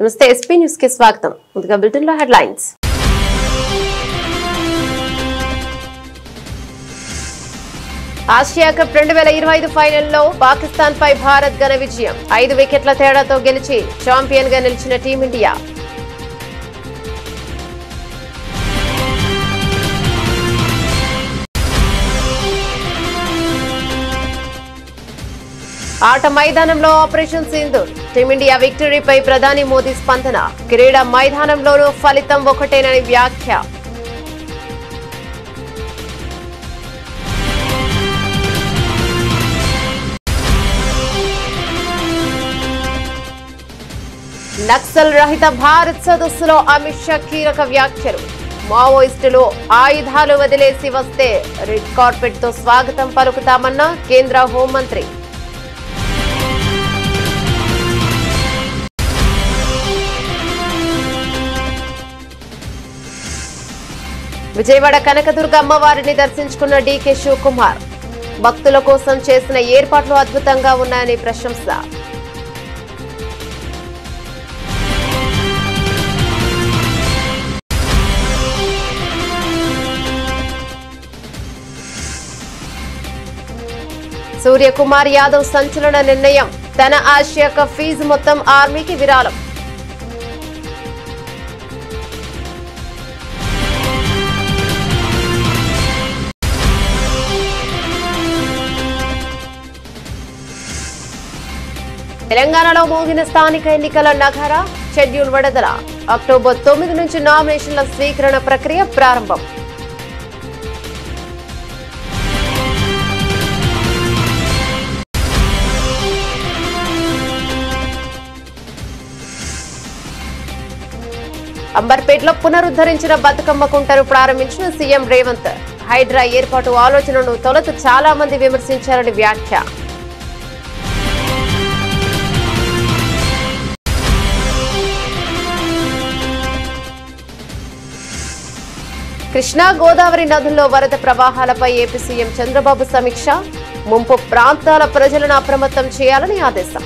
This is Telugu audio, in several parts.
నమస్తే ఎస్పీ న్యూస్ కి స్వాగతం. ముందుగా బులెటిన్ లో హెడ్లైన్స్. ఆసియా కప్ 2025 ఫైనల్లో పాకిస్తాన్ పై భారత్ ఘన విజయం. 5 వికెట్ల తేడాతో గెలిచి ఛాంపియన్ గా నిలిచిన టీమిండియా. ఆట మైదానంలో ఆపరేషన్ సింధూర్. టీమిండియా విక్టరీపై ప్రధాని మోదీ స్పందన. క్రీడా మైదానంలోనూ ఫలితం ఒకటేనని వ్యాఖ్య. నక్సల్ రహిత భారత్ సదస్సులో అమిత్ షా కీలక వ్యాఖ్యలు. మావోయిస్టులు ఆయుధాలు వదిలేసి వస్తే రెడ్ కార్పెట్ తో స్వాగతం పలుకుతామన్న కేంద్ర హోంమంత్రి. విజయవాడ కనకదుర్గ అమ్మవారిని దర్శించుకున్న డీకే శివకుమార్. భక్తుల కోసం చేసిన ఏర్పాట్లు అద్భుతంగా ఉన్నాయని ప్రశంస. సూర్యకుమార్ యాదవ్ సంచలన నిర్ణయం. తన ఆసియా కప్ ఫీజు మొత్తం ఆర్మీకి విరాళం. తెలంగాణలో మోగిన స్థానిక ఎన్నికల నగర. షెడ్యూల్ విడుదల. అక్టోబర్ 9 నుంచి నామినేషన్ల స్వీకరణ ప్రక్రియ ప్రారంభం. అంబర్పేటలో పునరుద్ధరించిన బతుకమ్మ కుంటను ప్రారంభించిన సీఎం రేవంత్. హైడ్రా ఏర్పాటు ఆలోచనను తొలుత చాలా మంది విమర్శించారని వ్యాఖ్య. కృష్ణా గోదావరి నదుల్లో వరద ప్రవాహాలపై ఏపీ సీఎం చంద్రబాబు సమీక్ష. ముంపు ప్రాంతాల ప్రజలను అప్రమత్తం చేయాలని ఆదేశం.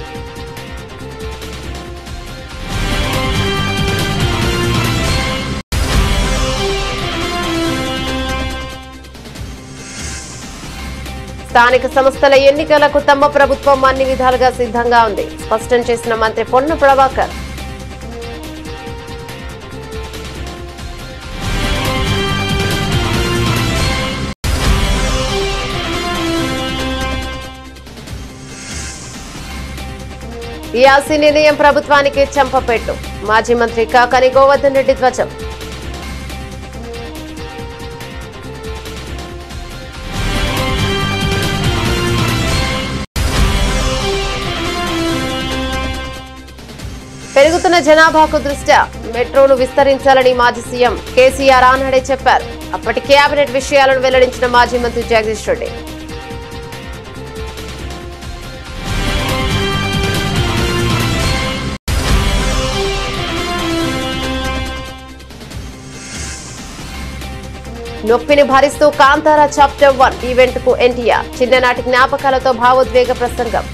స్థానిక సంస్థల ఎన్నికలకు తమ ప్రభుత్వం అన్ని విధాలుగా సిద్ధంగా ఉంది స్పష్టం చేసిన మంత్రి పొన్న ప్రభాకర్. ఈఆర్సీ నిర్ణయం ప్రభుత్వానికి చెంపపెట్టు. మాజీ మంత్రి కాకాని గోవర్ధన్ రెడ్డి ధ్వజం. పెరుగుతున్న జనాభాకు దృష్ట్యా మెట్రోను విస్తరించాలని మాజీ సీఎం కేసీఆర్ ఆనాడే చెప్పారు. అప్పటి కేబినెట్ విషయాలను వెల్లడించిన మాజీ మంత్రి జగదీష్ రెడ్డి. నొప్పిని భరిస్తూ కాంతారా చాప్టర్ 1 ఈవెంట్ కు ఎన్టీఆర్. చిన్ననాటి జ్ఞాపకాలతో భావోద్వేగ ప్రసంగం.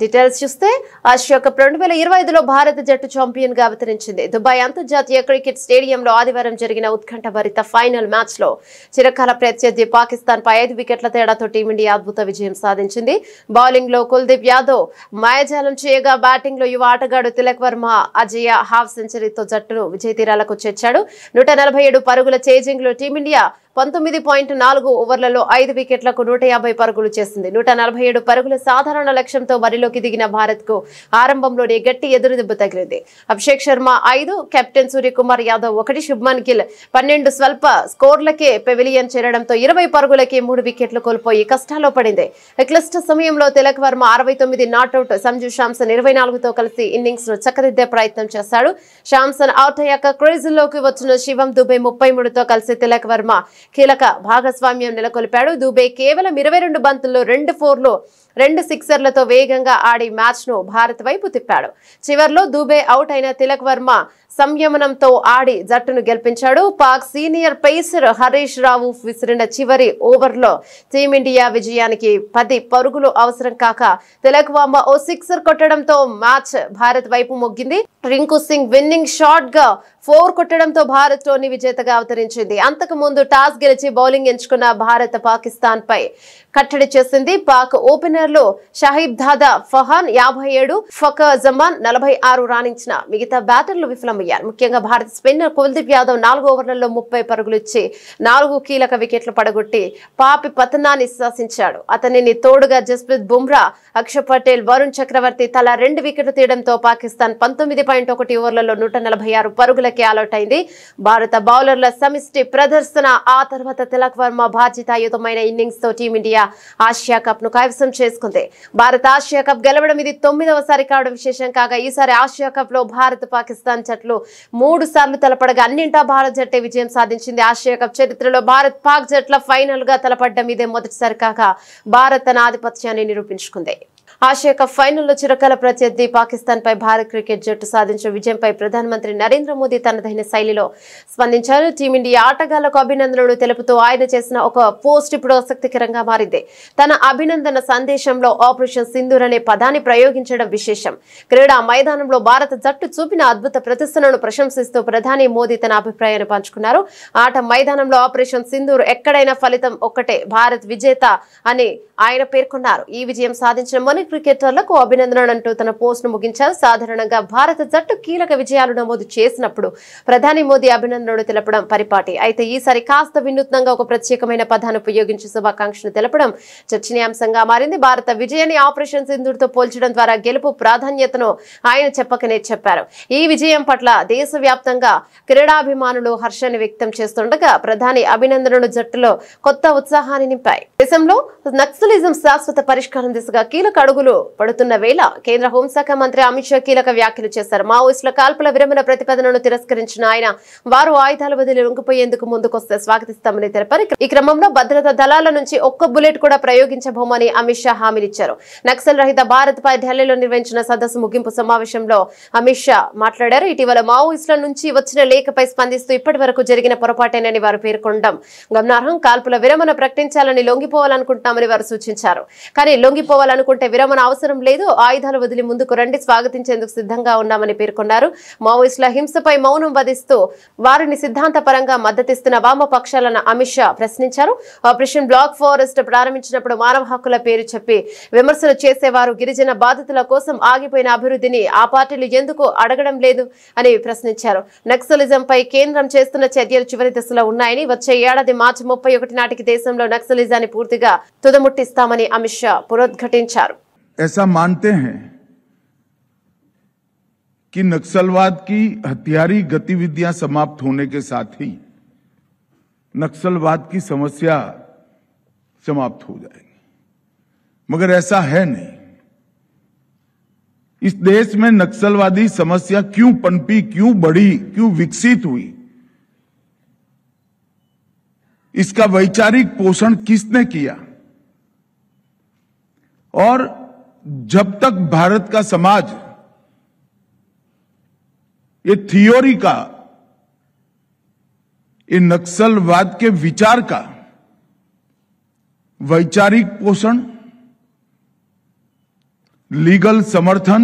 డీటెయిల్స్ చూస్తే ఆసియా కప్ 2025లో భారత జట్టు ఛాంపియన్ గా అవతరించింది. దుబాయ్ అంతర్జాతీయ క్రికెట్ స్టేడియంలో ఆదివారం జరిగిన ఉత్కంఠభరిత ఫైనల్ మ్యాచ్ లో చిరకాల ప్రత్యర్థి పాకిస్తాన్ పై 5 వికెట్ల తేడాతో టీమిండియా అద్భుత విజయం సాధించింది. బౌలింగ్ లో కుల్దీప్ యాదవ్ మాయాజాలం చేయగా, బ్యాటింగ్ లో యువ ఆటగాడు తిలక్ వర్మ అజయ హాఫ్ సెంచరీతో జట్టును విజయ తీరాలకు చేర్చాడు. 147 పరుగుల చేజింగ్ లో టీమిండియా 19.4 ఓవర్లలో 5 వికెట్లకు 150 పరుగులు చేసింది. 147 పరుగుల సాధారణ లక్ష్యంతో బరిలోకి దిగిన భారత్ కు ఆరంభంలోనే గట్టి ఎదురుదెబ్బ తగిలింది. అభిషేక్ శర్మ 5, కెప్టెన్ సూర్యకుమార్ యాదవ్ 1, శుభ్మన్ గిల్ 12 స్వల్ప స్కోర్లకే పెవిలియన్ చేరడంతో 20 పరుగులకే 3 వికెట్లు కోల్పోయి కష్టాల్లో పడింది. క్లిష్ట సమయంలో తిలక్ వర్మ 69 నాట్అవుట్, సంజు శాంసన్ 24తో కలిసి ఇన్నింగ్స్ ను చక్కదిద్దే ప్రయత్నం చేశాడు. శాంసన్ అవుట్ అయ్యాక క్రీజుల్లోకి వచ్చిన శివం దుబే 33తో కలిసి తిలక్ వర్మ కీలక భాగస్వామ్యం నెలకొల్పాడు. దుబే కేవలం 22 బంతుల్లో 2 4లు 2 సిక్సర్లతో వేగ వేగంగా ఆడి మ్యాచ్ ను భారత్ వైపు తిప్పాడు. చివర్లో దూబే అవుట్ అయిన తిలక్ వర్మ సంయమనంతో ఆడి జట్టును గెలిపించాడు. పాక్ సీనియర్ పేసర్ హరీష్ రావు విసిరిన చివరి ఓవర్లో టీమిండియా విజయానికి 10 పరుగులు అవసరం కాక తిలక్ వర్మ ఓ సిక్సర్ కొట్టడంతో మ్యాచ్ భారత్ వైపు మొగ్గింది. రింకు సింగ్ విన్నింగ్ షాట్ గా 4 కొట్టడంతో భారత్ టోర్నీ విజేతగా అవతరించింది. అంతకు ముందు టాస్ గెలిచి బౌలింగ్ ఎంచుకున్న భారత్ పాకిస్తాన్ పై కట్టడి చేసింది. పాక్ ఓపెనర్లు షాహిబ్ దాదా ఫహాన్ 57, ఫకర్ జమాన్ 46 రాణించిన మిగతా బ్యాటర్లు విఫలమయ్యారు. ముఖ్యంగా భారత స్పిన్నర్ కుల్దీప్ యాదవ్ 4 ఓవర్లలో 30 పరుగులు ఇచ్చి 4 కీలక వికెట్లు పడగొట్టి పాపి పతనాన్ని శాసించాడు. అతనిని తోడుగా జస్ప్రీత్ బుమ్రా, అక్షర్ పటేల్, వరుణ్ చక్రవర్తి తలా 2 వికెట్లు తీయడంతో పాకిస్తాన్ 19.1 ఓవర్లలో 146 పరుగులకే ఆలౌట్ అయింది. భారత బౌలర్ల సమిష్టి ప్రదర్శన, ఆ తర్వాత తిలక్ వర్మ బాధ్యతాయుతమైన ఇన్నింగ్స్ తో టీమిండియా ఆసియా కప్ ను కైవసం చేసుకుంది. భారత ఆసియా కప్ గెలవడం ఇది 9వసారి కావడం విశేషం కాగా ఈసారి ఆసియా కప్ లో భారత్ పాకిస్తాన్ జట్లు 3 సార్లు తలపడగా అన్నింటా భారత్ జట్టే విజయం సాధించింది. ఆసియా కప్ చరిత్రలో భారత్ పాక్ జట్ల ఫైనల్ గా తలపడ్డం ఇదే మొదటిసారి కాగా భారత్ తన ఆధిపత్యాన్ని నిరూపించుకుంది. ఆసియా కప్ ఫైనల్లో చిరకాల ప్రత్యర్థి పాకిస్తాన్ పై భారత క్రికెట్ జట్టు సాధించిన విజయంపై ప్రధానమంత్రి నరేంద్ర మోదీ తనదైన శైలిలో స్పందించారు. టీమిండియా ఆటగాళ్లకు అభినందనలు తెలుపుతూ ఆయన చేసిన ఒక పోస్ట్ ఇప్పుడు ఆసక్తికరంగా మారింది. తన అభినందన సందేశంలో ఆపరేషన్ సింధూర్ అనే పదాన్ని ప్రయోగించడం విశేషం. క్రీడా మైదానంలో భారత జట్టు చూపిన అద్భుత ప్రదర్శనను ప్రశంసిస్తూ ప్రధాని మోదీ తన అభిప్రాయాన్ని పంచుకున్నారు. ఆట మైదానంలో ఆపరేషన్ సింధూర్ ఎక్కడైనా ఫలితం ఒక్కటే, భారత్ విజేత అని ఆయన పేర్కొన్నారు. ఈ విజయం సాధించిన మన క్రికెటర్లకు అభినందనలు అంటూ తన పోస్ట్ ను ముగించారు. సాధారణంగా భారత జట్టు కీలక విజయాలు నమోదు చేసినప్పుడు ప్రధాని మోదీ అభినందనలు తెలపడం పరిపాటి. అయితే ఈసారి కాస్త వినూత్నంగా ఒక ప్రత్యేకమైన పదాన్ని ఉపయోగించి శుభాకాంక్షలు తెలపడం చర్చనీయాంశంగా మారింది. భారత విజయాన్ని ఆపరేషన్ సింధూర్ తో పోల్చడం ద్వారా గెలుపు ప్రాధాన్యతను ఆయన చెప్పకనే చెప్పారు. ఈ విజయం పట్ల దేశవ్యాప్తంగా క్రీడాభిమానులు హర్షాన్ని వ్యక్తం చేస్తుండగా ప్రధాని అభినందనలు జట్టులో కొత్త ఉత్సాహాన్ని నింపాయి. దేశంలో నక్సలిజం శాశ్వత పరిష్కారం దిశగా కీలక అడుగులు పడుతున్న వేళ కేంద్ర హోంశాఖ మంత్రి అమిత్ షా కీలక వ్యాఖ్యలు చేశారు. మావోయిస్టుల కాల్పుల విరమణ ప్రతిపాదనను తిరస్కరించిన ఆయన వారు ఆయుధాలు వదిలి లొంగిపోయేందుకు ముందుకొస్తే స్వాగతిస్తామని తెలిపారు. ఈ క్రమంలో భద్రతా దళాల నుంచి ఒక్క బుల్లెట్ కూడా ప్రయోగించబోమని అమిత్ షా హామీనిచ్చారు. నక్సల్ రహిత భారత్ పై ఢిల్లీలో నిర్వహించిన సదస్సు ముగింపు సమావేశంలో అమిత్ షా మాట్లాడారు. ఇటీవల మావోయిస్టుల నుంచి వచ్చిన లేఖపై స్పందిస్తూ ఇప్పటి వరకు జరిగిన పొరపాటేనని వారు పేర్కొనడం గమనార్హం. కాల్పుల విరమణ ప్రకటించాలని లొంగిపోవాలనుకుంటున్నామని వారు సూచించారు. కానీ లొంగిపోవాలనుకుంటే విరమణ అవసరం లేదు, ఆయుధాలు వదిలి ముందుకు రండి, స్వాగతించేందుకు సిద్ధంగా ఉన్నామని పేర్కొన్నారు. మావోయిస్టుల హింసపై మౌనం వధిస్తూ వారిని సిద్ధాంతపరంగా మద్దతిస్తున్న వామపక్షాలను అమిత్ షా ప్రశ్నించారు. ఆపరేషన్ బ్లాక్ ఫారెస్ట్ ప్రారంభించినప్పుడు మానవ హక్కుల పేరు చెప్పి విమర్శలు చేసేవారు గిరిజన బాధితుల కోసం ఆగిపోయిన అభివృద్ధిని ఆ పార్టీలు ఎందుకు అడగడం లేదు అని ప్రశ్నించారు. నక్సలిజం పై కేంద్రం చేస్తున్న చర్యలు చివరి దశలో ఉన్నాయని, వచ్చే ఏడాది మార్చి 31 నాటికి దేశంలో నక్సలిజాన్ని పూర్తిగా తుదముట్టిస్తామని అమిత్ షా పునరుద్ఘాటించారు. ऐसा मानते हैं कि नक्सलवाद की हथियारी गतिविधियां समाप्त होने के साथ ही नक्सलवाद की समस्या समाप्त हो जाएगी, मगर ऐसा है नहीं। इस देश में नक्सलवादी समस्या क्यों पनपी, क्यों बढ़ी, क्यों विकसित हुई, इसका वैचारिक पोषण किसने किया? और जब तक भारत का समाज ये थियोरी का, ये नक्सलवाद के विचार का वैचारिक पोषण, लीगल समर्थन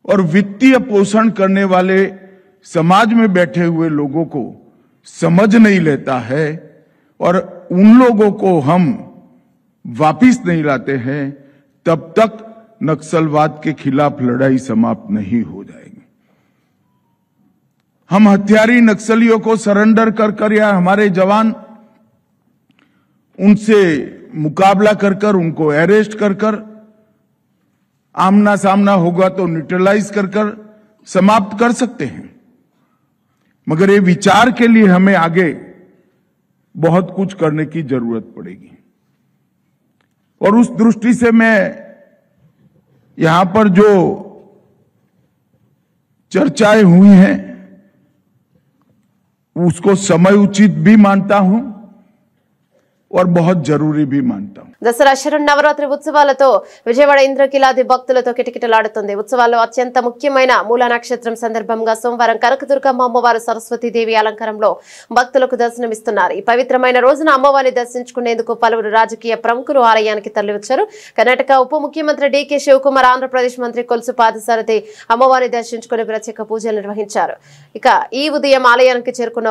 और वित्तीय पोषण करने वाले समाज में बैठे हुए लोगों को समझ नहीं लेता है और उन लोगों को हम वापिस नहीं लाते हैं, तब तक नक्सलवाद के खिलाफ लड़ाई समाप्त नहीं हो जाएगी। हम हथियारी नक्सलियों को सरेंडर कर या हमारे जवान उनसे मुकाबला कर उनको अरेस्ट कर आमना सामना होगा तो न्यूट्रलाइज कर समाप्त कर सकते हैं, मगर ये विचार के लिए हमें आगे बहुत कुछ करने की जरूरत पड़ेगी। और उस दृष्टि से मैं यहां पर जो चर्चाएं हुई हैं उसको समय उचित भी मानता हूं और बहुत जरूरी भी मानता हूं। దసరా శరన్నవరాత్రి ఉత్సవాలతో విజయవాడ ఇంద్రకీలాది భక్తులతో కిటకిటలాడుతుంది. ఉత్సవాల్లో అత్యంత ముఖ్యమైన మూల నక్షత్రం సందర్భంగా సోమవారం కనకదుర్గమ్మ అమ్మవారు సరస్వతీదేవి అలంకారంలో భక్తులకు దర్శనమిస్తున్నారు. ఈ పవిత్రమైన రోజున అమ్మవారిని దర్శించుకునేందుకు పలువురు రాజకీయ ప్రముఖులు ఆలయానికి తరలివచ్చారు. కర్ణాటక ఉప ముఖ్యమంత్రి డీకే శివకుమార్, ఆంధ్రప్రదేశ్ మంత్రి కొలుసు పాదసారథి అమ్మవారిని దర్శించుకుని ప్రత్యేక పూజలు నిర్వహించారు. ఇక ఈ ఉదయం ఆలయానికి చేరుకున్న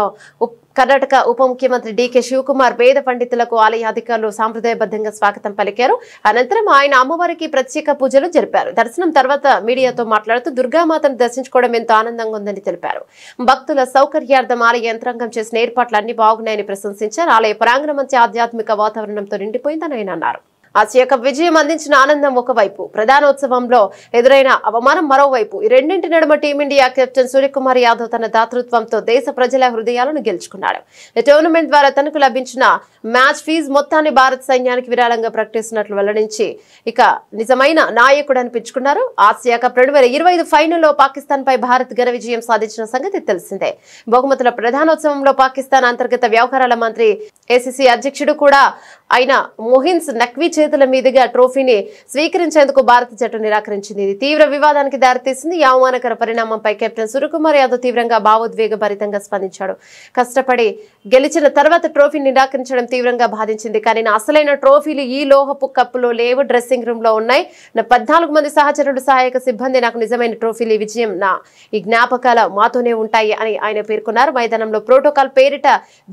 కర్ణాటక ఉప ముఖ్యమంత్రి డీకే శివకుమార్ వేద పండితులకు ఆలయ అధికారులు సాంప్రదాయబద్ధంగా స్వాగతం పలికారు. అనంతరం ఆయన అమ్మవారికి ప్రత్యేక పూజలు జరిపారు. దర్శనం తర్వాత మీడియాతో మాట్లాడుతూ దుర్గామాతను దర్శించుకోవడం ఎంతో ఆనందంగా ఉందని తెలిపారు. భక్తుల సౌకర్యార్థం ఆలయ యంత్రాంగం చేసిన ఏర్పాట్లు అన్ని బాగున్నాయని ప్రశంసించారు. ఆలయ ప్రాంగణం మంచి ఆధ్యాత్మిక వాతావరణంతో నిండిపోయిందని ఆయన అన్నారు. ఆసియా కప్ విజయం అందించిన ఆనందం ఒకవైపు, ప్రధానోత్సవంలో ఎదురైన అవమానం మరోవైపు. ఈ రెండింటి నడుమ టీమిండియా కెప్టెన్ సూర్యకుమార్ యాదవ్ తన దాతృత్వంతో దేశ ప్రజల హృదయాలను గెలుచుకున్నాడు. ఈ టోర్నమెంట్ ద్వారా తనకు లభించిన మ్యాచ్ ఫీజు మొత్తాన్ని భారత సైన్యానికి విరాళంగా ప్రకటిస్తున్నట్లు వెల్లడించి ఇక నిజమైన నాయకుడు అనిపించుకున్నారు. ఆసియా కప్ 2025 ఫైనల్లో పాకిస్తాన్ పై భారత్ ఘన విజయం సాధించిన సంగతి తెలిసిందే. బహుమతుల ప్రధానోత్సవంలో పాకిస్తాన్ అంతర్గత వ్యవహారాల మంత్రి, ఏసీసీ అధ్యక్షుడు కూడా అయిన మొహిన్స్ నఖ్వీ చేతుల మీదుగా ట్రోఫీని స్వీకరించేందుకు భారత జట్టు నిరాకరించింది. ఇది తీవ్ర వివాదానికి దారితీసింది. ఈ అవమానకర పరిణామంపై కెప్టెన్ సూర్యకుమార్ యాదవ్ తీవ్రంగా భావోద్వేగభరితంగా స్పందించాడు. కష్టపడి గెలిచిన తర్వాత ట్రోఫీని నిరాకరించడం తీవ్రంగా బాధించింది. కానీ నా అసలైన ట్రోఫీలు ఈ లోహపు కప్పులో లేవు, డ్రెస్సింగ్ రూమ్ లో ఉన్నాయి. నా 14 మంది సహచరుడు, సహాయక సిబ్బంది నాకు నిజమైన ట్రోఫీలు. ఈ విజయం ఈ జ్ఞాపకాల మాతోనే ఉంటాయి అని ఆయన పేర్కొన్నారు. మైదానంలో ప్రోటోకాల్ పేరిట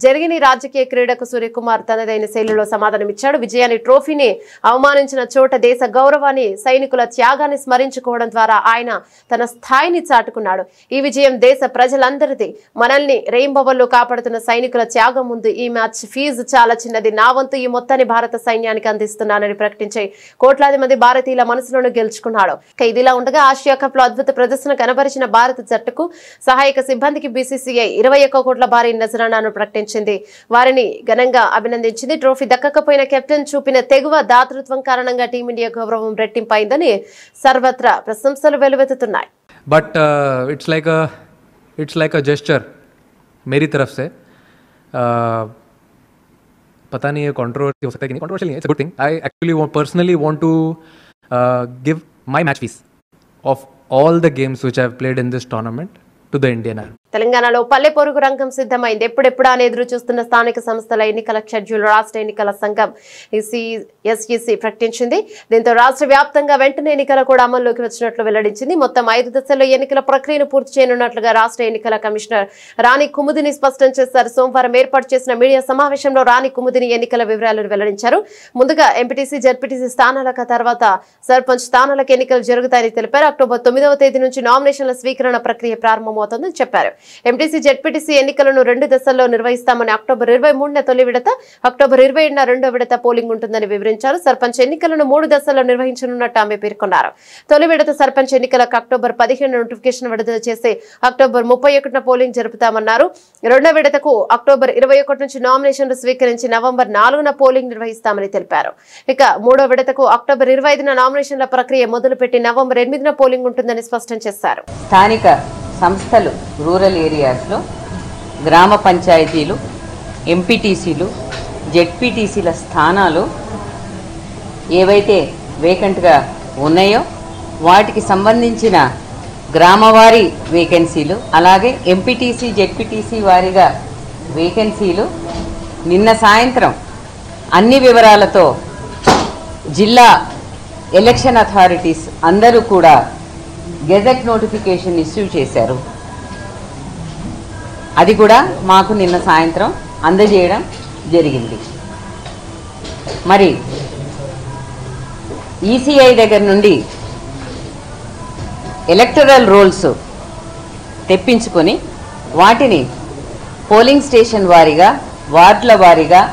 జరిగిన రాజకీయ క్రీడకు సూర్యకుమార్ తనదైన శైలిలో సమాధానమిచ్చాడు. విజయాన్ని, ట్రోఫీని అవమానించిన చోట దేశ గౌరవాన్ని, సైనికుల త్యాగాన్ని స్మరించుకోవడం ద్వారా ఆయన తన స్థాయిని చాటుకున్నాడు. ఈ విజయం దేశ ప్రజలందరిది. మనల్ని రెయింబవల్లో కాపాడుతున్న సైనికుల త్యాగం ముందు ఈ మ్యాచ్ ఫీజు చాలా చిన్నది. నా వంతు ఈ మొత్తాన్ని భారత సైన్యానికి అందిస్తున్నానని ప్రకటించే కోట్లాది మంది భారతీయుల మనసులను గెలుచుకున్నాడు. ఇదిలా ఉండగా ఆసియా కప్ లో అద్భుత ప్రదర్శన కనబరిచిన భారత జట్టుకు, సహాయక సిబ్బందికి బీసీసీఐ 21 కోట్ల భారీ నజరానాను ప్రకటించింది. వారిని ఘనంగా అభినందించింది. ట్రోఫీ దక్కకపోయిన కెప్టెన్ చూపిన తెగువ, దాతృత్వం కారణంగా టీమిండియా గౌరవం రెట్టింపైందని సర్వత్రా ప్రశంసలు వెలువెత్తుతున్నాయి. But it's like a gesture मेरी तरफ से. पता नहीं ये कंट्रोवर्सी हो सकता है कि नहीं. कंट्रोवर्शियल नहीं है, it's a good thing. I actually personally want to give my match fees of all the games which I have played in this tournament to the Indian Army. తెలంగాణలో పల్లె పొరుగు రంగం సిద్ధమైంది. ఎప్పుడెప్పుడా అని ఎదురు చూస్తున్న స్థానిక సంస్థల ఎన్నికల షెడ్యూల్ రాష్ట్ర ఎన్నికల సంఘం ఎస్ఈసి ప్రకటించింది. దీంతో రాష్ట్ర వ్యాప్తంగా వెంటనే ఎన్నికలు కూడా అమల్లోకి వచ్చినట్లు వెల్లడించింది. మొత్తం 5 దశల్లో ఎన్నికల ప్రక్రియను పూర్తి చేయనున్నట్లుగా రాష్ట్ర ఎన్నికల కమిషనర్ రాణి కుముదిని స్పష్టం చేశారు. సోమవారం ఏర్పాటు చేసిన మీడియా సమావేశంలో రాణి కుముదిని ఎన్నికల వివరాలను వెల్లడించారు. ముందుగా ఎంపీటీసీ, జడ్పీటీసీ స్థానాలకు, తర్వాత సర్పంచ్ స్థానాలకు ఎన్నికలు జరుగుతాయని తెలిపారు. అక్టోబర్ 9వ తేదీ నుంచి నామినేషన్ల స్వీకరణ ప్రక్రియ ప్రారంభమవుతుందని చెప్పారు. ఎంపీటీసీ, జడ్పీటీసీ ఎన్నికలను 2 దశల్లో నిర్వహిస్తామని, అక్టోబర్ 23న తొలి విడత, అక్టోబర్ 20న రెండో విడత పోలింగ్ ఉంటుందని వివరించారు. సర్పంచ్ ఎన్నికలను 3 దశల్లో నిర్వహించనున్నట్టు ఆమె పేర్కొన్నారు. తొలి విడత సర్పంచ్ ఎన్నికలకు అక్టోబర్ 15న నోటిఫికేషన్ విడుదల చేసి అక్టోబర్ 31న పోలింగ్ జరుపుతామన్నారు. రెండో విడతకు అక్టోబర్ 21 నుంచి నామినేషన్లు స్వీకరించి నవంబర్ 4న పోలింగ్ నిర్వహిస్తామని తెలిపారు. ఇక మూడో విడతకు అక్టోబర్ 25న నామినేషన్ల ప్రక్రియ మొదలుపెట్టి నవంబర్ 8న పోలింగ్ ఉంటుందని స్పష్టం చేశారు. స్థానిక సంస్థలు, రూరల్ ఏరియాస్లో గ్రామ పంచాయతీలు, ఎంపీటీసీలు, జెడ్పీటీసీల స్థానాలు ఏవైతే వేకెంట్గా ఉన్నాయో వాటికి సంబంధించిన గ్రామవారీ వేకెన్సీలు, అలాగే ఎంపీటీసీ, జెడ్పీటీసీ వారీగా వేకెన్సీలు నిన్న సాయంత్రం అన్ని వివరాలతో జిల్లా ఎలక్షన్ అథారిటీస్ అందరూ కూడా గెజెట్ నోటిఫికేషన్ ఇష్యూ చేశారు. అది కూడా మాకు నిన్న సాయంత్రం అందజేయడం జరిగింది. మరి ఈసీఐ దగ్గర నుండి ఎలక్టరల్ రోల్స్ తెప్పించుకొని వాటిని పోలింగ్ స్టేషన్ వారీగా, వార్డుల వారీగా,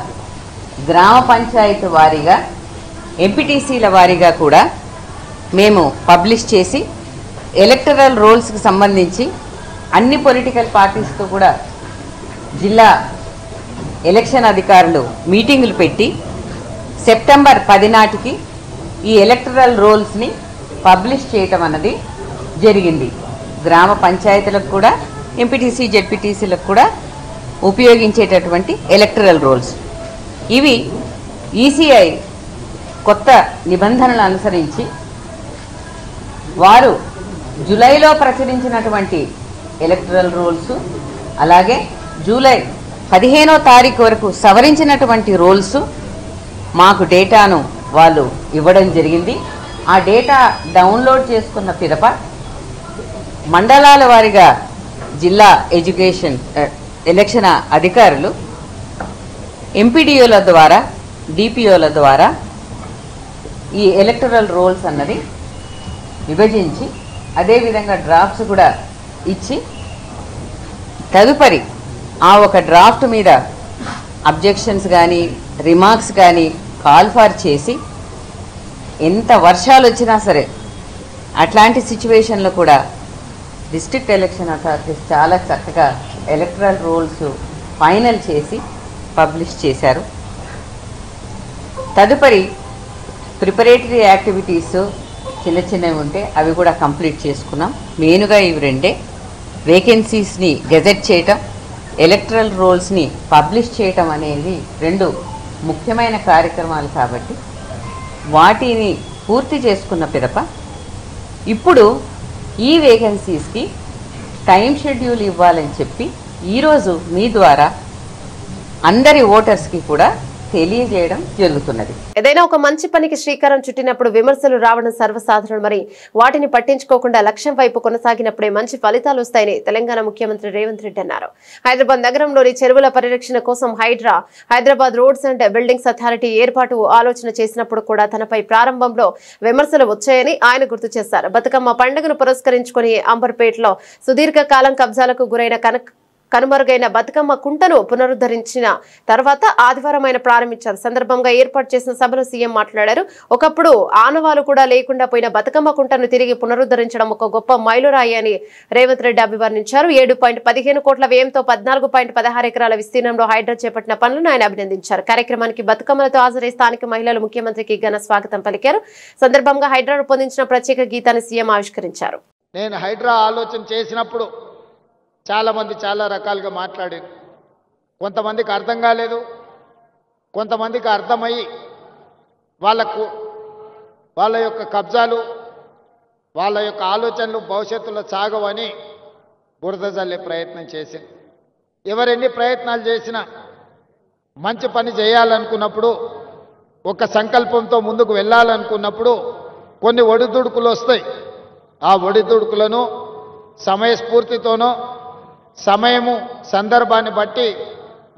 గ్రామ పంచాయతీ వారీగా, ఎంపీటీసీల వారీగా కూడా మేము పబ్లిష్ చేసి ఎలక్టరల్ రోల్స్కి సంబంధించి అన్ని పొలిటికల్ పార్టీస్తో కూడా జిల్లా ఎలక్షన్ అధికారులు మీటింగులు పెట్టి సెప్టెంబర్ 10 నాటికి ఈ ఎలక్టరల్ రోల్స్ని పబ్లిష్ చేయటం అన్నది జరిగింది. గ్రామ పంచాయతీలకు కూడా, ఎంపీటీసీ, జెడ్పీటీసీలకు కూడా ఉపయోగించేటటువంటి ఎలక్టరల్ రోల్స్ ఇవి ఈసీఐ కొత్త నిబంధనలు అనుసరించి వారు జూలైలో ప్రచురించినటువంటి ఎలక్టరల్ రూల్స్, అలాగే జూలై 15వ తారీఖు వరకు సవరించినటువంటి రూల్స్ మాకు డేటాను వాళ్ళు ఇవ్వడం జరిగింది. ఆ డేటా డౌన్లోడ్ చేసుకున్న పిదప మండలాల వారీగా జిల్లా ఎలక్షన్ అధికారులు ఎంపీడీఓల ద్వారా, డిపిఓల ద్వారా ఈ ఎలక్టరల్ రోల్స్ అన్నది విభజించి అదేవిధంగా డ్రాఫ్ట్స్ కూడా ఇచ్చి తదుపరి ఆ ఒక డ్రాఫ్ట్ మీద అబ్జెక్షన్స్ కానీ రిమార్క్స్ కానీ కాల్ ఫార్ చేసి ఎంత వర్షాలు వచ్చినా సరే అట్లాంటి సిచ్యువేషన్లో కూడా డిస్ట్రిక్ట్ ఎలక్షన్ అథారిటీస్ చాలా చక్కగా ఎలక్టరల్ రూల్స్ ఫైనల్ చేసి పబ్లిష్ చేశారు. తదుపరి ప్రిపరేటరీ యాక్టివిటీస్ చిన్న చిన్నవి ఉంటే అవి కూడా కంప్లీట్ చేసుకున్నాం. మెయిన్గా ఇవి రెండే, వేకెన్సీస్ని గెజెట్ చేయటం, ఎలక్టరల్ రోల్స్ని పబ్లిష్ చేయటం అనేది రెండు ముఖ్యమైన కార్యక్రమాలు కాబట్టి వాటిని పూర్తి చేసుకున్న పిదప ఇప్పుడు ఈ వేకెన్సీస్కి టైం షెడ్యూల్ ఇవ్వాలని చెప్పి ఈరోజు మీ ద్వారా అందరి ఓటర్స్కి కూడా తెలియజేయడం జరుగుతున్నది. ఏదైనా ఒక మంచి పనికి శ్రీకారం చుట్టినప్పుడు విమర్శలు రావడం సర్వసాధారణమని, వాటిని పట్టించుకోకుండా లక్ష్యం వైపు కొనసాగినప్పుడే మంచి ఫలితాలు వస్తాయని తెలంగాణ ముఖ్యమంత్రి రేవంత్ రెడ్డి అన్నారు. హైదరాబాద్ నగరంలోని చెరువుల పరిరక్షణ కోసం Hyderabad roads and buildings authority ఏర్పాటు ఆలోచన చేసినప్పుడు కూడా తనపై ప్రారంభంలో విమర్శలు వచ్చాయని ఆయన గుర్తు చేశారు. బతుకమ్మ పండుగను పురస్కరించుకుని అంబర్పేటలో సుదీర్ఘకాలం కబ్జాలకు గురైన కనుమరుగైన బతుకమ్మ కుంటను పునరుద్ధరించిన తర్వాత ఆదివారం ఆయన ప్రారంభించారు. సందర్భంగా ఏర్పాటు చేసిన సభలో సీఎం మాట్లాడారు. ఒకప్పుడు ఆనవాలు కూడా లేకుండా పోయిన బతుకమ్మ కుంటను తిరిగి పునరుద్ధరించడం ఒక గొప్ప మైలురాయి అని రేవంత్ రెడ్డి అభివర్ణించారు. 7.15 కోట్ల వ్యయంతో 14.16 ఎకరాల విస్తీర్ణంలో హైడ్రా చేపట్టిన పనులను ఆయన అభినందించారు. కార్యక్రమానికి బతుకమ్మలతో హాజరై స్థానిక మహిళలు ముఖ్యమంత్రికి ఘన స్వాగతం పలికారు. సందర్భంగా హైడ్రా రూపొందించిన ప్రత్యేక గీతాన్ని సీఎం ఆవిష్కరించారు. నేను హైడ్రా ఆలోచన చేసినప్పుడు చాలామంది చాలా రకాలుగా మాట్లాడారు. కొంతమందికి అర్థం కాలేదు, కొంతమందికి అర్థమయ్యి వాళ్ళ యొక్క కబ్జాలు, వాళ్ళ యొక్క ఆలోచనలు భవిష్యత్తులో సాగవని బురద జల్లే ప్రయత్నం చేసింది. ఎవరెన్ని ప్రయత్నాలు చేసినా మంచి పని చేయాలనుకున్నప్పుడు, ఒక సంకల్పంతో ముందుకు వెళ్ళాలనుకున్నప్పుడు కొన్ని ఒడిదుడుకులు వస్తాయి. ఆ ఒడిదుడుకులను సమయస్ఫూర్తితోనో సమయము సందర్భాన్ని బట్టి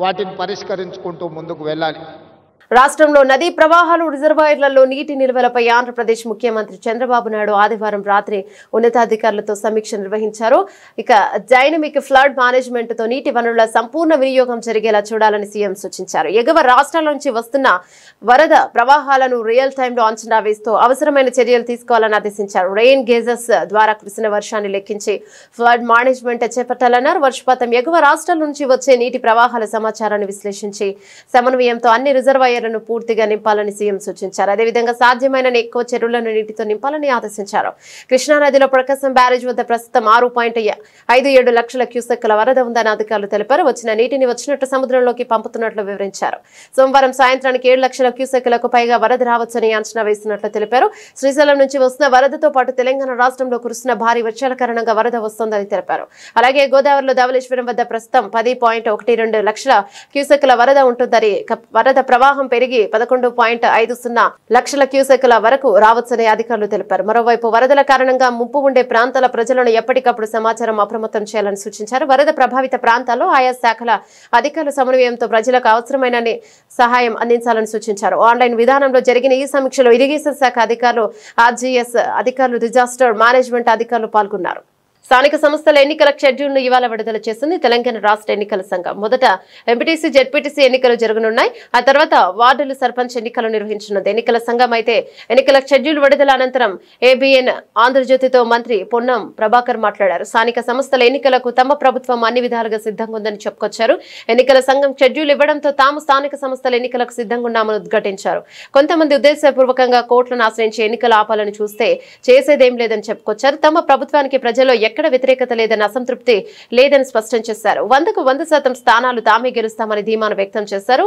వాటిని పరిష్కరించుకుంటూ ముందుకు వెళ్ళాలి. రాష్ట్రంలో నదీ ప్రవాహాలు, రిజర్వాయర్లలో నీటి నిల్వలపై ఆంధ్రప్రదేశ్ ముఖ్యమంత్రి చంద్రబాబు నాయుడు ఆదివారం రాత్రి ఉన్నతాధికారులతో సమీక్ష నిర్వహించారు. ఇక డైనమిక్ ఫ్లడ్ మేనేజ్మెంట్ తో నీటి వనరుల సంపూర్ణ వినియోగం జరిగేలా చూడాలని సీఎం సూచించారు. ఎగువ రాష్ట్రాల నుంచి వస్తున్న వరద ప్రవాహాలను రియల్ టైంలో అంచనా వేస్తూ అవసరమైన చర్యలు తీసుకోవాలని ఆదేశించారు. రెయిన్ గేజెస్ ద్వారా కురిసిన వర్షాన్ని లెక్కించి ఫ్లడ్ మేనేజ్మెంట్ చేపట్టాలన్నారు. వర్షపాతం, ఎగువ రాష్ట్రాల నుంచి వచ్చే నీటి ప్రవాహాల సమాచారాన్ని విశ్లేషించి సమన్వయంతో అన్ని రిజర్వాయర్లను పూర్తిగా నింపాలని సీఎం సూచించారు. అదేవిధంగా సాధ్యమైన ఎక్కువ చెరువులను నీటితో నింపాలని ఆదేశించారు. కృష్ణానదిలో ప్రకాశం బ్యారేజ్ వద్ద ప్రస్తుతం 6.57 లక్షల క్యూసెక్కుల వరద ఉందని అధికారులు తెలిపారు. వచ్చిన నీటిని వచ్చినట్టు సముద్రంలోకి పంపుతున్నట్లు వివరించారు. సోమవారం సాయంత్రానికి 7 లక్షల క్యూసెక్కులకు పైగా వరద రావచ్చని అంచనా వేస్తున్నట్లు తెలిపారు. శ్రీశైలం నుంచి వస్తున్న వరదతో పాటు తెలంగాణ రాష్ట్రంలో కురుస్తున్న భారీ వర్షాల కారణంగా వరద వస్తోందని తెలిపారు. అలాగే గోదావరిలో ధవళేశ్వరం వద్ద ప్రస్తుతం 10.12 లక్షల క్యూసెక్కుల వరద ఉంటుందని, వరద ప్రవాహం పెరిగి 11.50 లక్షల క్యూసెక్కుల వరకు రావచ్చని అధికారులు తెలిపారు. మరోవైపు వరదల కారణంగా ముప్పు ఉండే ప్రాంతాల ప్రజలను ఎప్పటికప్పుడు సమాచారం అప్రమత్తం చేయాలని సూచించారు. వరద ప్రభావిత ప్రాంతాల్లో ఆయా శాఖల అధికారుల సమన్వయంతో ప్రజలకు అవసరమైన సహాయం అందించాలని సూచించారు. ఆన్లైన్ విధానంలో జరిగిన ఈ సమీక్షలో ఇరిగేషన్ శాఖ అధికారులు, ఆర్జీఎస్ అధికారులు, డిజాస్టర్ మేనేజ్మెంట్ అధికారులు పాల్గొన్నారు. స్థానిక సంస్థల ఎన్నికల షెడ్యూల్ను ఇవాళ విడుదల చేసింది తెలంగాణ రాష్ట్ర ఎన్నికల సంఘం. మొదట ఎంపీటీసీ, జెడ్పీటీసీ ఎన్నికలు జరగనున్నాయి. ఆ తర్వాత వార్డులు, సర్పంచ్ ఎన్నికలు నిర్వహించనుంది. ఎన్నికల సంఘం అయితే ఎన్నికల షెడ్యూల్ విడుదల అనంతరం ఏబీఎన్ ఆంధ్రజ్యోతితో మంత్రి పొన్నం ప్రభాకర్ మాట్లాడారు. స్థానిక సంస్థల ఎన్నికలకు తమ ప్రభుత్వం అన్ని విధాలుగా సిద్ధంగా ఉందని చెప్పుకొచ్చారు. ఎన్నికల సంఘం షెడ్యూల్ ఇవ్వడంతో తాము స్థానిక సంస్థల ఎన్నికలకు సిద్ధంగా ఉన్నామని ఉద్ఘాటించారు. కొంతమంది ఉద్దేశపూర్వకంగా కోర్టులను ఆశ్రయించి ఎన్నికలు ఆపాలని చూస్తే చేసేదేం లేదని చెప్పుకొచ్చారు. తమ ప్రభుత్వానికి ప్రజల్లో ఎక్కడ వ్యతిరేకత లేదని, అసంతృప్తి లేదని స్పష్టం చేశారు. 100% స్థానాలు తామే గెలుస్తామని ధీమాను వ్యక్తం చేశారు.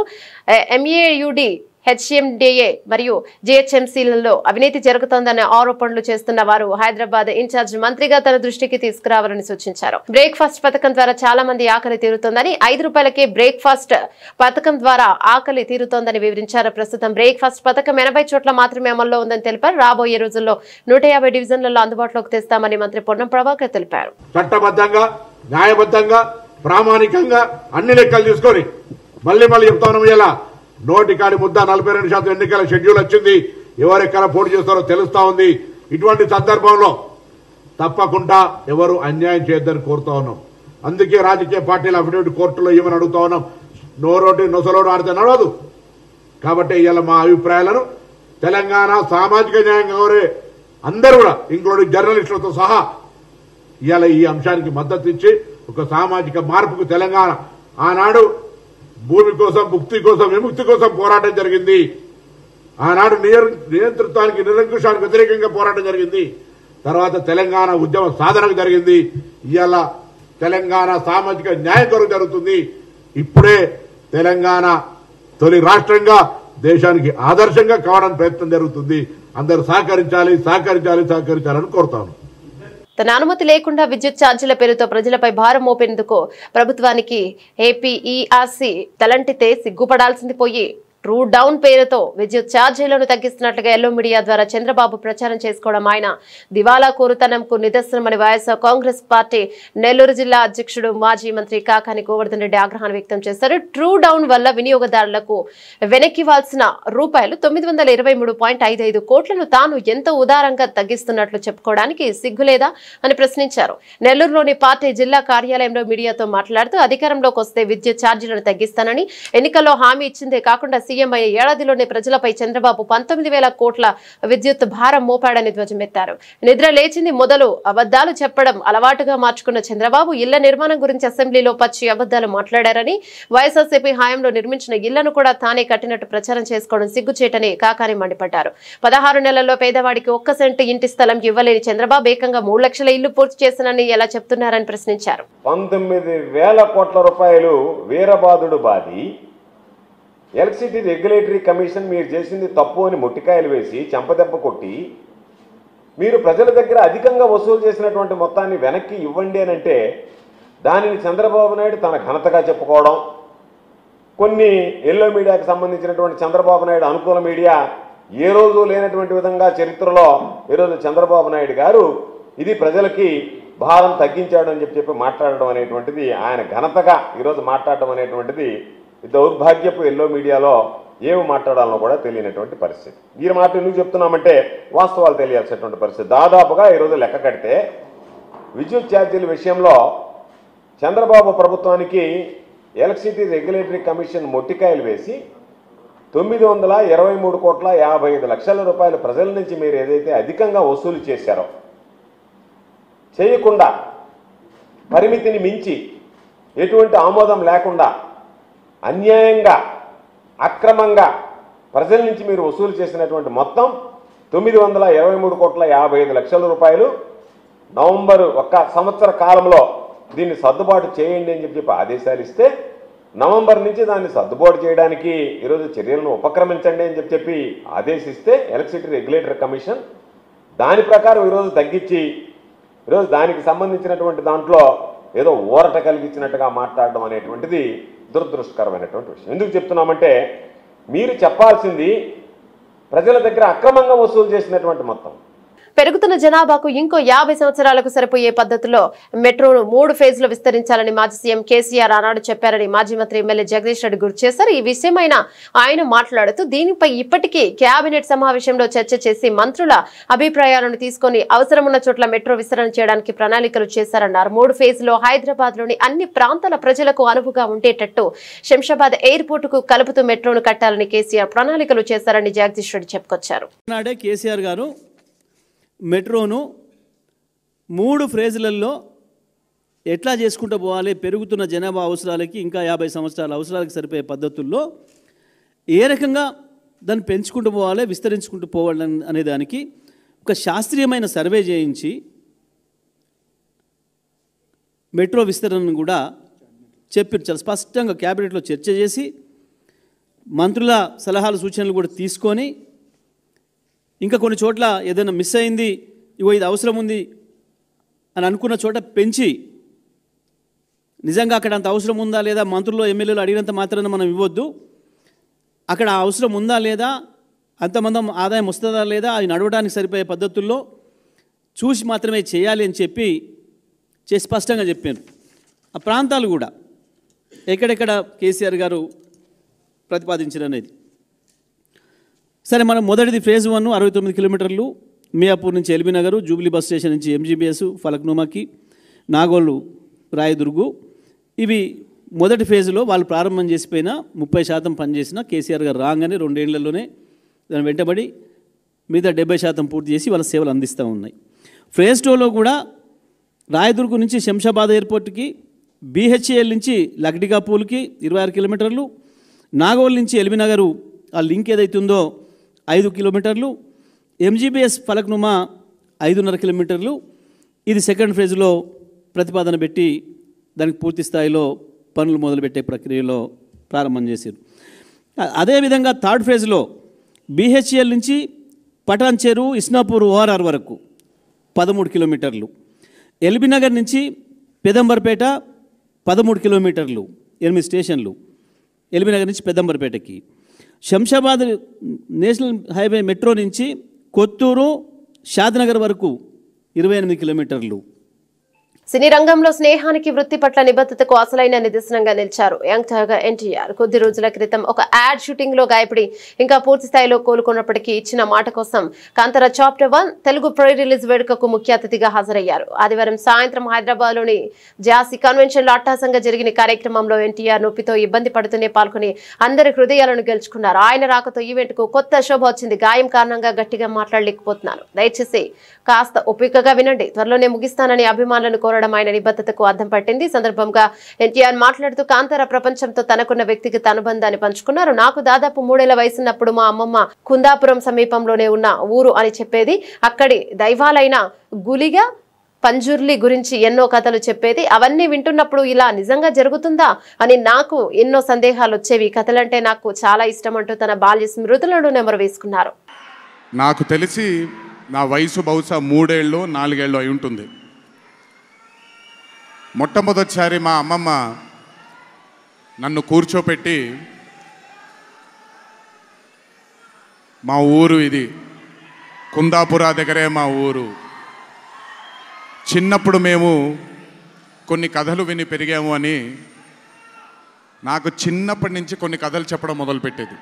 ఎంఏయుడి హెచ్ఎండిఏ మరియు జిహెచ్ఎంసీలలో అవినీతి జరుగుతోందనే ఆరోపణలు చేస్తున్న వారు హైదరాబాద్ ఇన్ఛార్జ్ మంత్రిగా తన దృష్టికి తీసుకురావాలని సూచించారు. బ్రేక్ఫాస్ట్ పథకం ద్వారా చాలా మంది ఆకలి తీరుతోందని, 5 రూపాయలకే బ్రేక్ఫాస్ట్ పథకం ద్వారా ఆకలి తీరుతోందని వివరించారు. ప్రస్తుతం బ్రేక్ఫాస్ట్ పథకం 80 చోట్ల మాత్రమే అమల్లో ఉందని తెలిపారు. రాబోయే రోజుల్లో 150 డివిజన్లలో అందుబాటులోకి తెస్తామని మంత్రి పొన్నం ప్రభాకర్ తెలిపారు. చట్టబద్ధంగా, న్యాయబద్ధంగా, ప్రామాణికంగా అన్ని లెక్కలు తీసుకొని మళ్ళీ చెప్తాను, ఇలా నోటికాడి ముద్ద 42% ఎన్నికల షెడ్యూల్ వచ్చింది. ఎవరెక్కడ పోటీ చేస్తారో తెలుస్తా ఉంది. ఇటువంటి సందర్భంలో తప్పకుండా ఎవరు అన్యాయం చేయొద్దని కోరుతా ఉన్నాం. అందుకే రాజకీయ పార్టీల అఫిడవిట్ కోర్టులో ఏమని అడుగుతా ఉన్నాం, నోరోటి నొసలోడు ఆడితే నడవదు. కాబట్టి ఇవాళ మా అభిప్రాయాలను తెలంగాణ సామాజిక న్యాయం కోరే అందరూ కూడా, ఇంక్లూడింగ్ జర్నలిస్టులతో సహా, ఇవాళ ఈ అంశానికి మద్దతు ఇచ్చి ఒక సామాజిక మార్పుకు తెలంగాణ ఆనాడు భూమి కోసం, ముక్తి కోసం, విముక్తి కోసం పోరాటం జరిగింది. ఆనాడు నియంతృత్వానికి, నిరంకుశానికి వ్యతిరేకంగా పోరాటం జరిగింది. తర్వాత తెలంగాణ ఉద్యమ సాధనకు జరిగింది. ఇవాళ తెలంగాణ సామాజిక న్యాయం కొరకు జరుగుతుంది. ఇప్పుడే తెలంగాణ తొలి రాష్ట్రంగా దేశానికి ఆదర్శంగా కావడానికి ప్రయత్నం జరుగుతుంది. అందరూ సహకరించాలని కోరుతాను. తన అనుమతి లేకుండా విద్యుత్ ఛార్జీల పేరుతో ప్రజలపై భారం మోపేందుకు ప్రభుత్వానికి ఏపీఈఆర్సీ తలంటితే సిగ్గుపడాల్సింది పోయి ట్రూ డౌన్ పేరుతో విద్యుత్ ఛార్జీలను తగ్గిస్తున్నట్లుగా ఎల్లో మీడియా ద్వారా చంద్రబాబు ప్రచారం చేసుకోవడం ఆయన దివాలా కోరుతనంకు నిదర్శనమని వైఎస్ఆర్ కాంగ్రెస్ పార్టీ నెల్లూరు జిల్లా అధ్యక్షుడు మాజీ మంత్రి కాకాని గోవర్ధన్ రెడ్డి ఆగ్రహాన్ని వ్యక్తం చేశారు. ట్రూ డౌన్ వల్ల వినియోగదారులకు వెనక్కివాల్సిన రూపాయలు 923.55 కోట్లను తాను ఎంత ఉదారంగా తగ్గిస్తున్నట్లు చెప్పుకోవడానికి సిగ్గులేదా అని ప్రశ్నించారు. నెల్లూరులోని పార్టీ జిల్లా కార్యాలయంలో మీడియాతో మాట్లాడుతూ అధికారంలోకి వస్తే విద్యుత్ ఛార్జీలను తగ్గిస్తానని, ఎన్నికల్లో హామీ ఇచ్చిందే కాకుండా సీఎం అయ్యే ఏడాదిలోనే ప్రజలపై చంద్రబాబు 19,000 కోట్ల విద్యుత్ భారం మోపాడని ధ్వజమెత్తారు. నిద్ర లేచింది మొదలు అబద్దాలు చెప్పడం అలవాటుగా మార్చుకున్న చంద్రబాబు ఇళ్ల నిర్మాణం గురించి అసెంబ్లీలో పచ్చి అబద్దాలు మాట్లాడారని, వైఎస్ఆర్సీపీ హయాంలో నిర్మించిన ఇళ్లను కూడా తానే కట్టినట్టు ప్రచారం చేసుకోవడం సిగ్గుచేటని కాకాని మండిపడ్డారు. 16 నెలల్లో పేదవాడికి 1 సెంటు ఇంటి స్థలం ఇవ్వలేని చంద్రబాబు ఏకంగా 3 లక్షల ఇళ్లు పూర్తి చేశానని ఎలా చెప్తున్నారని ప్రశ్నించారు. 19,000 కోట్ల రూపాయలు వీరబాదుడు బాది ఎలక్ట్రిసిటీ రెగ్యులేటరీ కమిషన్ మీరు చేసింది తప్పు అని మొట్టికాయలు వేసి చెంపదెబ్బ కొట్టి మీరు ప్రజల దగ్గర అధికంగా వసూలు చేసినటువంటి మొత్తాన్ని వెనక్కి ఇవ్వండి అని అంటే దానిని చంద్రబాబు నాయుడు తన ఘనతగా చెప్పుకోవడం, కొన్ని ఎల్లో మీడియాకి సంబంధించినటువంటి చంద్రబాబు నాయుడు అనుకూల మీడియా ఏ రోజు లేనటువంటి విధంగా చరిత్రలో ఈరోజు చంద్రబాబు నాయుడు గారు ఇది ప్రజలకి భారం తగ్గించాడు అని చెప్పి మాట్లాడడం అనేటువంటిది ఆయన ఘనతగా ఈరోజు మాట్లాడడం అనేటువంటిది దౌర్భాగ్యపు ఎల్లో మీడియాలో ఏమి మాట్లాడాలో కూడా తెలియనటువంటి పరిస్థితి. ఈ మాట ఎందుకు చెప్తున్నామంటే వాస్తవాలు తెలియాల్సినటువంటి పరిస్థితి. దాదాపుగా ఈరోజు లెక్క కడితే విద్యుత్ ఛార్జీల విషయంలో చంద్రబాబు ప్రభుత్వానికి ఎలక్ట్రిసిటీ రెగ్యులేటరీ కమిషన్ మొట్టికాయలు వేసి 923.55 కోట్ల ప్రజల నుంచి మీరు ఏదైతే అధికంగా వసూలు చేశారో, చేయకుండా పరిమితిని మించి ఎటువంటి ఆమోదం లేకుండా అన్యాయంగా అక్రమంగా ప్రజల నుంచి మీరు వసూలు చేసినటువంటి మొత్తం 923.55 కోట్ల నవంబర్ 1 సంవత్సర కాలంలో దీన్ని సర్దుబాటు చేయండి అని చెప్పి ఆదేశాలు ఇస్తే, నవంబర్ నుంచి దాన్ని సర్దుబాటు చేయడానికి ఈరోజు చర్యలను ఉపక్రమించండి అని చెప్పి ఆదేశిస్తే ఎలక్ట్రిసిటీ రెగ్యులేటరీ కమిషన్ దాని ప్రకారం ఈరోజు తగ్గించి ఈరోజు దానికి సంబంధించినటువంటి దాంట్లో ఏదో ఊరట కలిగించినట్టుగా మాట్లాడడం అనేటువంటిది దురదృష్టకరమైనటువంటి విషయం. ఎందుకు చెప్తున్నామంటే మీరు చెప్పాల్సింది ప్రజల దగ్గర అక్రమంగా వసూలు చేసినటువంటి మొత్తం. పెరుగుతున్న జనాభాకు ఇంకో 50 సంవత్సరాలకు సరిపోయే పద్ధతిలో మెట్రోను 3 ఫేజ్లో విస్తరించాలని మాజీ సీఎం కేసీఆర్ ఆనాడు చెప్పారని మాజీ మంత్రి ఎమ్మెల్యే జగదీష్ రెడ్డి గుర్తు చేశారు. ఈ విషయమైన ఆయన మాట్లాడుతూ దీనిపై ఇప్పటికీ కేబినెట్ సమావేశంలో చర్చ చేసి మంత్రుల అభిప్రాయాలను తీసుకుని అవసరమున్న చోట్ల మెట్రో విస్తరణ చేయడానికి ప్రణాళికలు చేశారన్నారు. 3 ఫేజ్లో హైదరాబాద్ లోని అన్ని ప్రాంతాల ప్రజలకు అనువుగా ఉండేటట్టు శంషాబాద్ ఎయిర్పోర్ట్ కు కలుపుతూ మెట్రోను కట్టాలని కేసీఆర్ ప్రణాళికలు చేశారని జగదీష్ రెడ్డి చెప్పుకొచ్చారు. కేసీఆర్ గారు మెట్రోను 3 ఫేజ్లలో ఎట్లా చేసుకుంటూ పోవాలి, పెరుగుతున్న జనాభా అవసరాలకి ఇంకా 50 సంవత్సరాల అవసరాలకు సరిపోయే పద్ధతుల్లో ఏ రకంగా దాన్ని పెంచుకుంటూ పోవాలి, విస్తరించుకుంటూ పోవాలి అనే దానికి ఒక శాస్త్రీయమైన సర్వే చేయించి మెట్రో విస్తరణను కూడా చెప్పి చాలా స్పష్టంగా క్యాబినెట్లో చర్చ చేసి మంత్రుల సలహాలు సూచనలు కూడా తీసుకొని ఇంకా కొన్ని చోట్ల ఏదైనా మిస్ అయింది, ఇగో ఇది అవసరం ఉంది అని అనుకున్న చోట పెంచి నిజంగా అక్కడ అంత అవసరం ఉందా లేదా, మంత్రులు ఎమ్మెల్యేలు అడిగినంత మాత్రాన మనం ఇవ్వద్దు, అక్కడ అవసరం ఉందా లేదా, అంతమంది ఆదాయం వస్తుందా లేదా, అది నడవడానికి సరిపోయే పద్ధతుల్లో చూసి మాత్రమే చేయాలి అని చెప్పి స్పష్టంగా చెప్పారు. ఆ ప్రాంతాలు కూడా ఎక్కడెక్కడ కేసీఆర్ గారు ప్రతిపాదించారనేది. సరే, మనం మొదటిది ఫేజ్ 1 69 కిలోమీటర్లు మియాపూర్ నుంచి LB Nagar, Jubilee bus station నుంచి MGBS ఫలక్నుమాకి, నాగోలు రాయదుర్గు. ఇవి మొదటి ఫేజ్లో వాళ్ళు ప్రారంభం చేసిపోయిన 30% పనిచేసిన కేసీఆర్ గారు రాగానే 2 ఏళ్లలోనే దాని వెంటబడి మిగతా 70% పూర్తి చేసి వాళ్ళ సేవలు అందిస్తూ ఉన్నాయి. ఫేజ్ 2లో కూడా రాయదుర్గు నుంచి శంషాబాద్ ఎయిర్పోర్ట్కి, BHEL నుంచి లక్డికాపూల్కి 26 కిలోమీటర్లు, నాగోల్ నుంచి ఎల్బీ నగరు ఆ లింక్ ఏదైతుందో 5 కిలోమీటర్లు, MGBS ఫలక్నుమా 5.5 కిలోమీటర్లు. ఇది సెకండ్ ఫేజ్లో ప్రతిపాదన పెట్టి దానికి పూర్తి స్థాయిలో పనులు మొదలుపెట్టే ప్రక్రియలో ప్రారంభం చేశారు. అదేవిధంగా థర్డ్ ఫేజ్లో BHEL నుంచి పటాన్ చెరు, ఇస్నాపూర్ ORR వరకు 13 కిలోమీటర్లు, ఎల్బీ నగర్ నుంచి పెదంబర్పేట 13 కిలోమీటర్లు, 8 స్టేషన్లు ఎల్బీ నగర్ నుంచి పెదంబర్పేటకి, శంషాబాద్ నేషనల్ హైవే మెట్రో నుంచి కొత్తూరు, షాద్నగర్ వరకు 28 కిలోమీటర్లు. సినీ రంగంలో స్నేహానికి, వృత్తి పట్ల నిబద్ధతకు అసలైన నిదర్శనంగా నిలిచారు యంగ్ టైగర్ ఎన్టీఆర్. కొద్ది రోజుల క్రితం ఒక యాడ్ షూటింగ్ లో గాయపడి ఇంకా పూర్తి స్థాయిలో కోలుకున్నప్పటికీ ఇచ్చిన మాట కోసం Kantara chapter 1 Telugu pre release వేడుకకు ముఖ్య అతిథిగా హాజరయ్యారు. ఆదివారం సాయంత్రం హైదరాబాద్ లోని జాసీ కన్వెన్షన్ లో అట్టాసంగా జరిగిన కార్యక్రమంలో ఎన్టీఆర్ నొప్పితో ఇబ్బంది పడుతూనే పాల్గొని అందరి హృదయాలను గెలుచుకున్నారు. ఆయన రాకతో ఈవెంట్ కు కొత్త శోభ వచ్చింది. గాయం కారణంగా గట్టిగా మాట్లాడలేకపోతున్నాను, దయచేసి కాస్త ఓపికగా వినండి, త్వరలోనే ముగిస్తానని అభిమానులను కోరడం ఆయన నిబద్ధతకు అర్థం పట్టింది. సందర్భంగా ఎన్టీఆర్ మాట్లాడుతూ కాంతార ప్రపంచంతో తనకున్న వ్యక్తిగత అనుబంధాన్ని పంచుకున్నారు. నాకు దాదాపు 3 ఏళ్ల వయసున్నప్పుడు మా అమ్మమ్మ కుందాపురం సమీపంలోనే ఉన్న ఊరు అని చెప్పేది. అక్కడి దైవాలైన గులిగా, పంజుర్లి గురించి ఎన్నో కథలు చెప్పేది. అవన్నీ వింటున్నప్పుడు ఇలా నిజంగా జరుగుతుందా అని నాకు ఎన్నో సందేహాలు వచ్చేవి. కథలంటే నాకు చాలా ఇష్టం అంటూ తన బాల్య స్మృతులను నెమరు వేసుకున్నారు. నాకు తెలిసి నా వయసు బహుశా 3 ఏళ్ళు 4 ఏళ్ళు అయి ఉంటుంది. మొట్టమొదటిసారి మా అమ్మమ్మ నన్ను కూర్చోపెట్టి, మా ఊరు ఇది, కుందాపురా దగ్గరే మా ఊరు, చిన్నప్పుడు మేము కొన్ని కథలు విని పెరిగాము అని నాకు చిన్నప్పటి నుంచి కొన్ని కథలు చెప్పడం మొదలుపెట్టేది.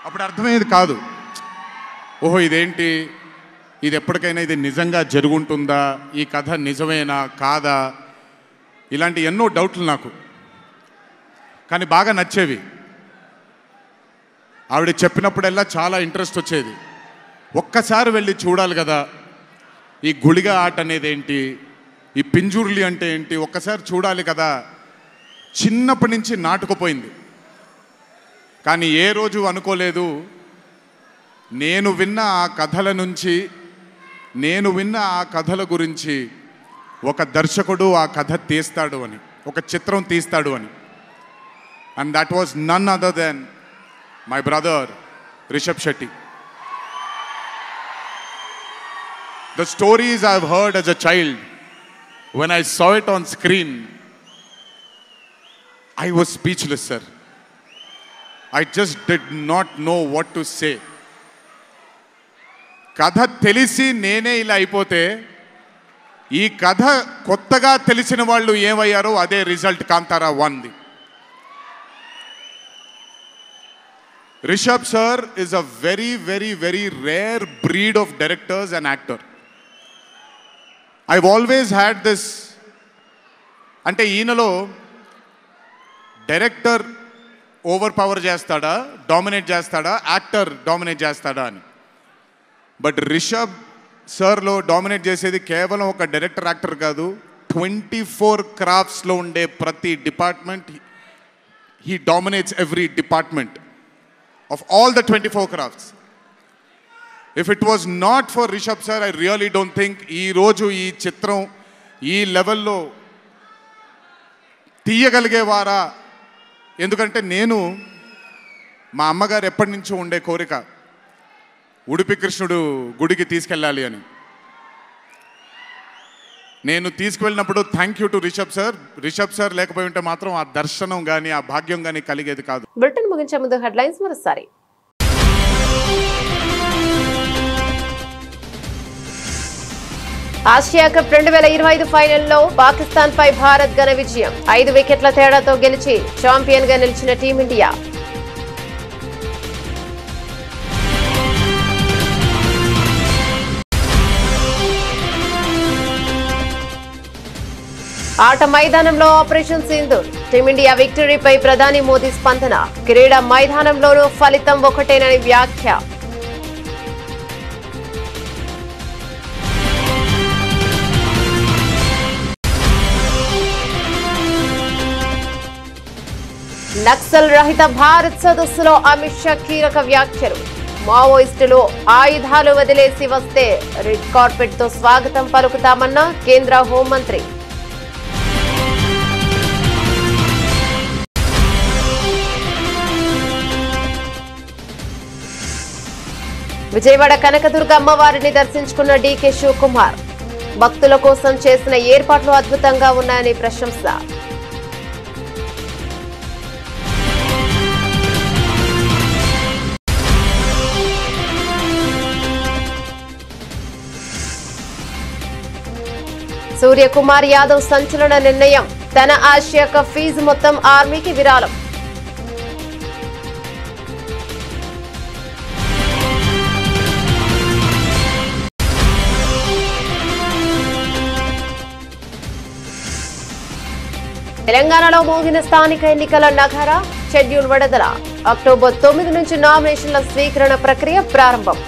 అప్పుడు అర్థమయ్యేది కాదు, ఓహో ఇదేంటి, ఇది ఎప్పటికైనా ఇది నిజంగా జరుగుంటుందా, ఈ కథ నిజమేనా కాదా, ఇలాంటి ఎన్నో డౌట్లు నాకు. కానీ బాగా నచ్చేవి. ఆవిడ చెప్పినప్పుడల్లా చాలా ఇంట్రెస్ట్ వచ్చేది. ఒక్కసారి వెళ్ళి చూడాలి కదా, ఈ గుళిగ ఆట అనేది ఏంటి, ఈ పింజుర్లి అంటే ఏంటి, ఒక్కసారి చూడాలి కదా. చిన్నప్పటి నుంచి నాటుకుపోయింది. కానీ ఏ రోజు అనుకోలేదు నేను విన్న ఆ కథల నుంచి, నేను విన్న ఆ కథల గురించి ఒక దర్శకుడు ఆ కథ తీస్తాడు అని, ఒక చిత్రం తీస్తాడు అని. And that was none other than my brother Rishab Shetty. The stories I've heard as a child, when I saw it on screen, I was speechless, sir. I just did not know what to say. కథ తెలిసి నేనే ఇలా అయిపోతే, ఈ కథ కొత్తగా తెలిసిన వాళ్ళు ఏమయ్యారో అదే రిజల్ట్ కాంతారా 1ది. Rishab sir is a very, very, very rare breed of directors and actor. I've always had this, అంటే ఈయనలో డైరెక్టర్ ఓవర్ పవర్ చేస్తాడా, డామినేట్ చేస్తాడా, యాక్టర్ డామినేట్ చేస్తాడా అని. బట్ రిషబ్ సార్లో డామినేట్ చేసేది కేవలం ఒక డైరెక్టర్ యాక్టర్ కాదు, 24 క్రాఫ్ట్స్లో ఉండే ప్రతి department he dominates every department of all the 24 crafts. If it was not for Rishab sir, I really don't think ఈరోజు ఈ చిత్రం ఈ లెవెల్లో తీయగలిగేవారా ఎందుకంటే నేను మా అమ్మగారు ఎప్పటి నుంచో ఉండే కోరిక ఉడిపి కృష్ణుడు గుడికి తీసుకెళ్ళాలి అని. నేను తీసుకువెళ్ళినప్పుడు thank you to Rishab sir లేకపోయి ఉంటే మాత్రం ఆ దర్శనం కానీ ఆ భాగ్యం కానీ కలిగేది కాదు. బులెటిన్ ముగించే ముందు హెడ్లైన్స్ మరోసారి. ఆసియా కప్ 2025 ఫైనల్లో పాకిస్తాన్ పై భారత్ ఘన విజయం. 5 వికెట్ల తేడాతో గెలిచి ఛాంపియన్ గా నిలిచిన టీమిండియా. ఆట మైదానంలో ఆపరేషన్ సింధూర్. టీమిండియా విక్టరీపై ప్రధాని మోదీ స్పందన. క్రీడా మైదానంలోనూ ఫలితం ఒకటేనని వ్యాఖ్య. నక్సల్ రహిత భారత్ సదస్సులో అమిత్ షా కీలక వ్యాఖ్యలు. మావోయిస్టులు ఆయుధాలు వదిలేసి వస్తే రెడ్ కార్పెట్ తో స్వాగతం పలుకుతామన్న కేంద్ర హోంమంత్రి. విజయవాడ కనకదుర్గ అమ్మవారిని దర్శించుకున్న డీకే శివకుమార్. భక్తుల కోసం చేసిన ఏర్పాట్లు అద్భుతంగా ఉన్నాయని ప్రశంస. సూర్యకుమార్ యాదవ్ సంచలన నిర్ణయం. తన ఆసియా కప్ ఫీజు మొత్తం ఆర్మీకి విరాళం. తెలంగాణలో మోగిన స్థానిక ఎన్నికల నగారా. షెడ్యూల్ విడుదల. అక్టోబర్ 9 నుంచి నామినేషన్ల స్వీకరణ ప్రక్రియ ప్రారంభం.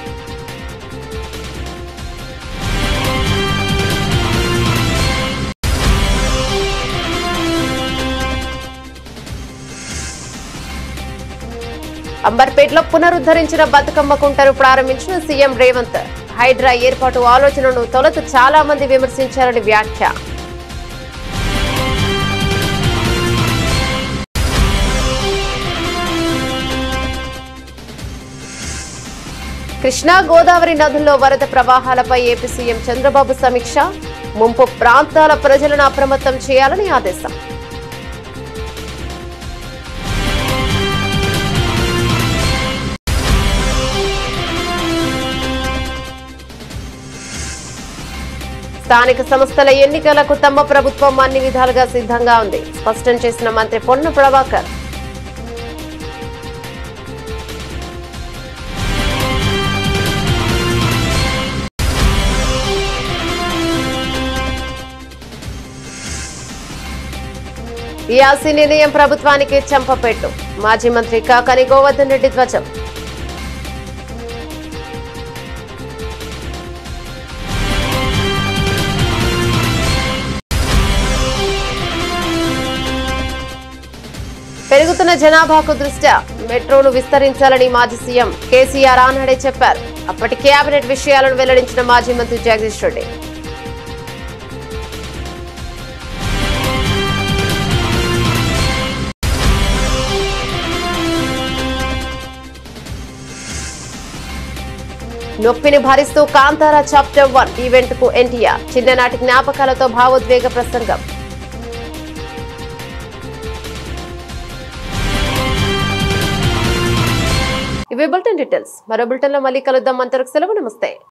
అంబర్పేటలో పునరుద్ధరించిన బతుకమ్మ కుంటను ప్రారంభించిన సీఎం రేవంత్. హైడ్రా ఏర్పాటు ఆలోచనను తొలుత చాలా మంది విమర్శించారని వ్యాఖ్య. కృష్ణా గోదావరి నదుల్లో వరద ప్రవాహాలపై ఏపీ సీఎం చంద్రబాబు సమీక్ష. ముంపు ప్రాంతాల ప్రజలను అప్రమత్తం చేయాలని ఆదేశం. స్థానిక సంస్థల ఎన్నికలకు తమ ప్రభుత్వం అన్ని విధాలుగా సిద్ధంగా ఉంది స్పష్టం చేసిన మంత్రి పొన్న ప్రభాకర్. ఈఆర్సీ నిర్ణయం ప్రభుత్వానికి చెంపపెట్టు. మాజీ మంత్రి కాకాని గోవర్ధన్ రెడ్డి ధ్వజం. పెరుగుతున్న జనాభాకు దృష్ట్యా మెట్రోను విస్తరించాలని మాజీ సీఎం కేసీఆర్ ఆనాడే చెప్పారు. అప్పటి కేబినెట్ విషయాలను వెల్లడించిన మాజీ మంత్రి జగదీష్ రెడ్డి. నొప్పిని భరిస్తూ కాంతారా చాప్టర్ 1 ఈవెంట్ కు ఎన్టీఆర్. చిన్ననాటి జ్ఞాపకాలతో భావోద్వేగ ప్రసంగం. ఇవే బులెటిన్ డీటెయిల్స్. మరో బులెటిన్ లో మళ్ళీ కలుద్దాం. అంతవరకు సెలవు. నమస్తే.